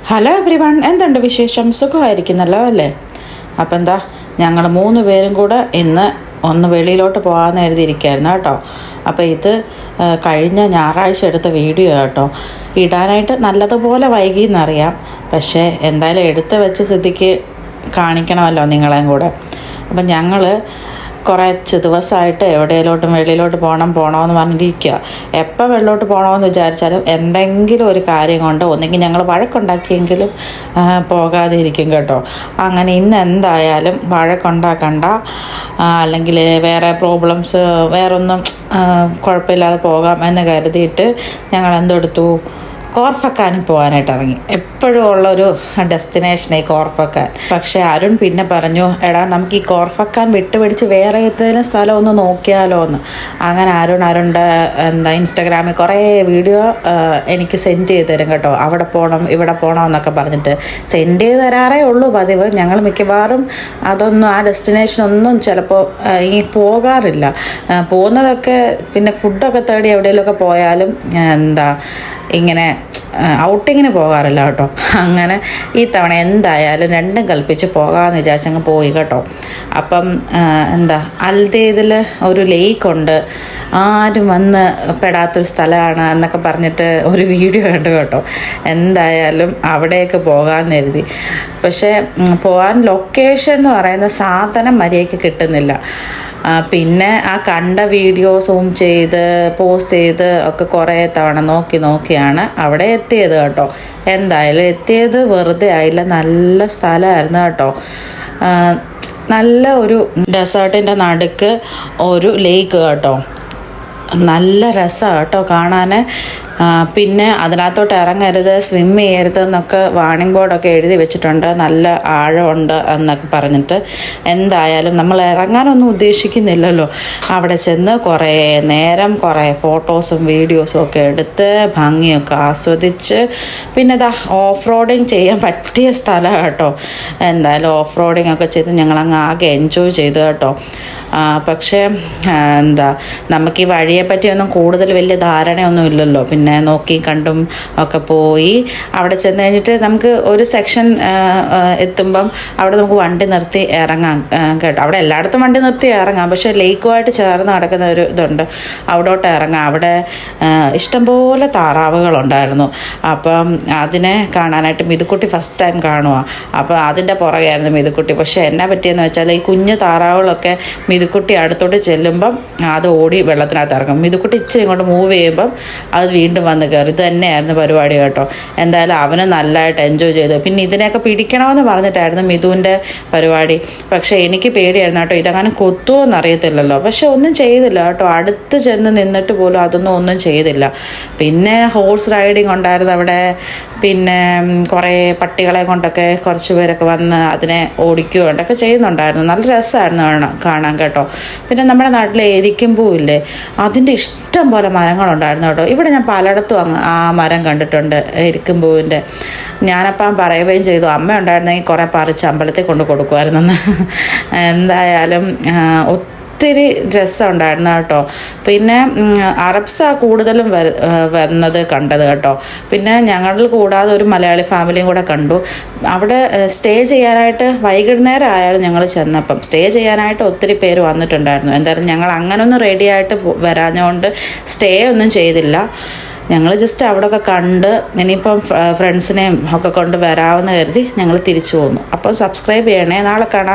Hello every one, എന്തുണ്ട് വിശേഷം? സുഖമായിരിക്കുന്നല്ലോ അല്ലേ? അപ്പം എന്താ, ഞങ്ങൾ 3 പേരും കൂടെ ഇന്ന് ഒന്ന് വെളിയിലോട്ട് പോകാമെന്ന് എഴുതിയിരിക്കുകയായിരുന്നു കേട്ടോ. അപ്പോൾ ഇത് കഴിഞ്ഞ ഞായറാഴ്ച എടുത്ത വീഡിയോ കേട്ടോ. ഇടാനായിട്ട് നല്ലതുപോലെ വൈകിയെന്നറിയാം, പക്ഷേ എന്തായാലും എടുത്ത് വെച്ച് സ്ഥിതിക്ക് കാണിക്കണമല്ലോ നിങ്ങളെയും കൂടെ. അപ്പം ഞങ്ങൾ കുറച്ച് ദിവസമായിട്ട് എവിടെയിലോട്ടും വെളിയിലോട്ട് പോകണമെന്ന് പറഞ്ഞിരിക്കുക. എപ്പോൾ വെളിയിലോട്ട് പോകണമെന്ന് വിചാരിച്ചാലും എന്തെങ്കിലും ഒരു കാര്യം കൊണ്ട് ഒന്നെങ്കിൽ ഞങ്ങൾ വഴക്കുണ്ടാക്കിയെങ്കിലും പോകാതെ ഇരിക്കും കേട്ടോ. അങ്ങനെ ഇന്ന് എന്തായാലും വഴക്കുണ്ടാക്കണ്ട, അല്ലെങ്കിൽ വേറെ പ്രോബ്ലംസ് വേറൊന്നും കുഴപ്പമില്ലാതെ പോകാം എന്ന് കരുതിയിട്ട് ഞങ്ങൾ എന്തെടുത്തു, കോർഫക്കാൻ പോകാനായിട്ട് ഇറങ്ങി. എപ്പോഴും ഉള്ളൊരു ഡെസ്റ്റിനേഷനായി കോർഫക്കാൻ. പക്ഷേ അരുൺ പിന്നെ പറഞ്ഞു, എടാ നമുക്ക് ഈ കോർഫക്കാൻ വിട്ടുപിടിച്ച് വേറെ ഏതെങ്കിലും സ്ഥലം ഒന്ന് നോക്കിയാലോ എന്ന്. അങ്ങനെ അരുണിൻ്റെ ഇൻസ്റ്റാഗ്രാമിൽ കുറേ വീഡിയോ എനിക്ക് സെൻഡ് ചെയ്ത് തരും കേട്ടോ. അവിടെ പോകണം ഇവിടെ പോകണം എന്നൊക്കെ പറഞ്ഞിട്ട് സെൻഡ് ചെയ്ത് തരാറേ ഉള്ളൂ പതിവ്. ഞങ്ങൾ മിക്കവാറും അതൊന്നും ആ ഡെസ്റ്റിനേഷനൊന്നും ചിലപ്പോൾ ഈ പോകാറില്ല. പോകുന്നതൊക്കെ പിന്നെ ഫുഡൊക്കെ തേടി എവിടെയെങ്കിലുമൊക്കെ പോയാലും ഇങ്ങനെ ഔട്ടിങ്ങിന് പോകാറില്ല കേട്ടോ. അങ്ങനെ ഈ തവണ എന്തായാലും രണ്ടും കൽപ്പിച്ച് പോകാമെന്ന് വിചാരിച്ചങ്ങ് പോയി കേട്ടോ. അപ്പം അൽദെയ്ദിൽ ഒരു ലേക്കുണ്ട്, ആരും വന്ന് പെടാത്തൊരു സ്ഥലമാണ് എന്നൊക്കെ പറഞ്ഞിട്ട് ഒരു വീഡിയോ കണ്ടു കേട്ടോ. എന്തായാലും അവിടേക്ക് പോകാമെന്ന് കരുതി. പക്ഷേ പോകാൻ ലൊക്കേഷൻ എന്ന് പറയുന്ന സാധനം മര്യാദയ്ക്ക് കിട്ടുന്നില്ല. പിന്നെ ആ കണ്ട വീഡിയോ സൂം ചെയ്ത് പോസ്റ്റ് ചെയ്ത് ഒക്കെ കുറേ തവണ നോക്കിയാണ് അവിടെ എത്തിയത് കേട്ടോ. എന്തായാലും എത്തിയത് വെറുതെ ആയില്ല, നല്ല സ്ഥലമായിരുന്നു കേട്ടോ. നല്ല ഒരു ഡെസേർട്ടിൻ്റെ നടുക്ക് ഒരു ലേക്ക് കേട്ടോ. നല്ല രസമാണ് കേട്ടോ കാണാൻ. പിന്നെ അതിനകത്തോട്ട് ഇറങ്ങരുത്, സ്വിം ചെയ്യരുത് എന്നൊക്കെ വാർണിംഗ് ബോർഡൊക്കെ എഴുതി വെച്ചിട്ടുണ്ട്. നല്ല ആഴമുണ്ട് എന്നൊക്കെ പറഞ്ഞിട്ട്. എന്തായാലും നമ്മൾ ഇറങ്ങാനൊന്നും ഉദ്ദേശിക്കുന്നില്ലല്ലോ. അവിടെ ചെന്ന് കുറേ നേരം കുറേ ഫോട്ടോസും വീഡിയോസും ഒക്കെ എടുത്ത് ഭംഗിയൊക്കെ ആസ്വദിച്ച് പിന്നെ ഓഫ് റോഡിങ് ചെയ്യാൻ പറ്റിയ സ്ഥലമാണ് കേട്ടോ. എന്തായാലും ഓഫ് റോഡിങ് ഒക്കെ ചെയ്ത് ഞങ്ങളങ്ങ് ആകെ എൻജോയ് ചെയ്തു കേട്ടോ. പക്ഷേ നമുക്ക് ഈ വഴിയെ പറ്റിയൊന്നും കൂടുതൽ വലിയ ധാരണയൊന്നും ഇല്ലല്ലോ. പിന്നെ നോക്കി കണ്ടും ഒക്കെ പോയി അവിടെ ചെന്ന് കഴിഞ്ഞിട്ട് നമുക്ക് ഒരു സെക്ഷൻ എത്തുമ്പം അവിടെ നമുക്ക് വണ്ടി നിർത്തി ഇറങ്ങാം കേട്ടോ. അവിടെ എല്ലായിടത്തും വണ്ടി നിർത്തി ഇറങ്ങാം, പക്ഷേ ലേക്കുമായിട്ട് ചേർന്ന് നടക്കുന്ന ഒരു ഇതുണ്ട്, അവിടോട്ട് ഇറങ്ങാം. അവിടെ ഇഷ്ടംപോലെ താറാവുകളുണ്ടായിരുന്നു. അപ്പം അതിനെ കാണാനായിട്ട് മിതുക്കുട്ടി ഫസ്റ്റ് ടൈം കാണുക. അപ്പോൾ അതിൻ്റെ പുറകെയായിരുന്നു മിതുക്കുട്ടി. പക്ഷേ എന്നാ പറ്റിയെന്ന് വെച്ചാൽ ഈ കുഞ്ഞു താറാവുകളൊക്കെ മിതുക്കുട്ടി അടുത്തോട്ട് ചെല്ലുമ്പം അത് ഓടി വെള്ളത്തിനകത്ത് ഇറങ്ങും. മിതുക്കുട്ടി ഇച്ചിരി ഇങ്ങോട്ട് മൂവ് ചെയ്യുമ്പം അത് വീണ്ടും വന്ന് കയറി. ഇത് തന്നെയായിരുന്നു പരിപാടി കേട്ടോ. എന്തായാലും അവന് നല്ലതായിട്ട് എൻജോയ് ചെയ്തു. പിന്നെ ഇതിനെയൊക്കെ പിടിക്കണമെന്ന് പറഞ്ഞിട്ടായിരുന്നു മിഥുവിൻ്റെ പരിപാടി. പക്ഷേ എനിക്ക് പേടിയായിരുന്നു കേട്ടോ, ഇതങ്ങനെ കൊത്തുമോ എന്നറിയത്തില്ലല്ലോ. പക്ഷെ ഒന്നും ചെയ്തില്ല കേട്ടോ. അടുത്ത് ചെന്ന് നിന്നിട്ട് പോലും ഒന്നും ചെയ്തില്ല. പിന്നെ ഹോഴ്സ് റൈഡിങ് ഉണ്ടായിരുന്നു അവിടെ. പിന്നെ കുറേ പട്ടികളെ കൊണ്ടൊക്കെ കുറച്ച് പേരൊക്കെ വന്ന് അതിനെ ഓടിക്കുകയോ ഉണ്ടൊക്കെ ചെയ്യുന്നുണ്ടായിരുന്നു. നല്ല രസമായിരുന്നു കാണാൻ കേട്ടോ. പിന്നെ നമ്മുടെ നാട്ടിലെ എരിക്കുംപൂവില്ലേ, അതിൻ്റെ ഇഷ്ടം പോലെ മരങ്ങളുണ്ടായിരുന്നു കേട്ടോ. ഇവിടെ ഞാൻ പലയിടത്തും ആ മരം കണ്ടിട്ടുണ്ട്, എരിക്കുംപൂവിൻ്റെ. ഞാനപ്പം പറയുകയും ചെയ്തു, അമ്മ ഉണ്ടായിരുന്നെങ്കിൽ കുറേ പറിച്ച് അമ്പലത്തിൽ കൊണ്ട് കൊടുക്കുമായിരുന്നെന്ന്. എന്തായാലും ഒത്തിരി രസമുണ്ടായിരുന്നു കേട്ടോ. പിന്നെ അറബ്സാണ് കൂടുതലും വന്നത് കണ്ടത് കേട്ടോ. പിന്നെ ഞങ്ങളിൽ കൂടാതെ ഒരു മലയാളി ഫാമിലിയും കൂടെ കണ്ടു. അവിടെ സ്റ്റേ ചെയ്യാനായിട്ട് വൈകുന്നേരം ആയാലും ഞങ്ങൾ ചെന്നപ്പം സ്റ്റേ ചെയ്യാനായിട്ട് ഒത്തിരി പേര് വന്നിട്ടുണ്ടായിരുന്നു. എന്തായാലും ഞങ്ങൾ അങ്ങനൊന്നും റെഡിയായിട്ട് വരാഞ്ഞുകൊണ്ട് സ്റ്റേ ഒന്നും ചെയ്തില്ല. ഞങ്ങൾ ജസ്റ്റ് അവിടെയൊക്കെ കണ്ട് ഇനിയിപ്പം ഫ്രണ്ട്സിനെയും ഒക്കെ കൊണ്ട് വരാമെന്ന് കരുതി ഞങ്ങൾ തിരിച്ചു പോന്നു. അപ്പോൾ സബ്സ്ക്രൈബ് ചെയ്യണേ. നാളെ കാണാം.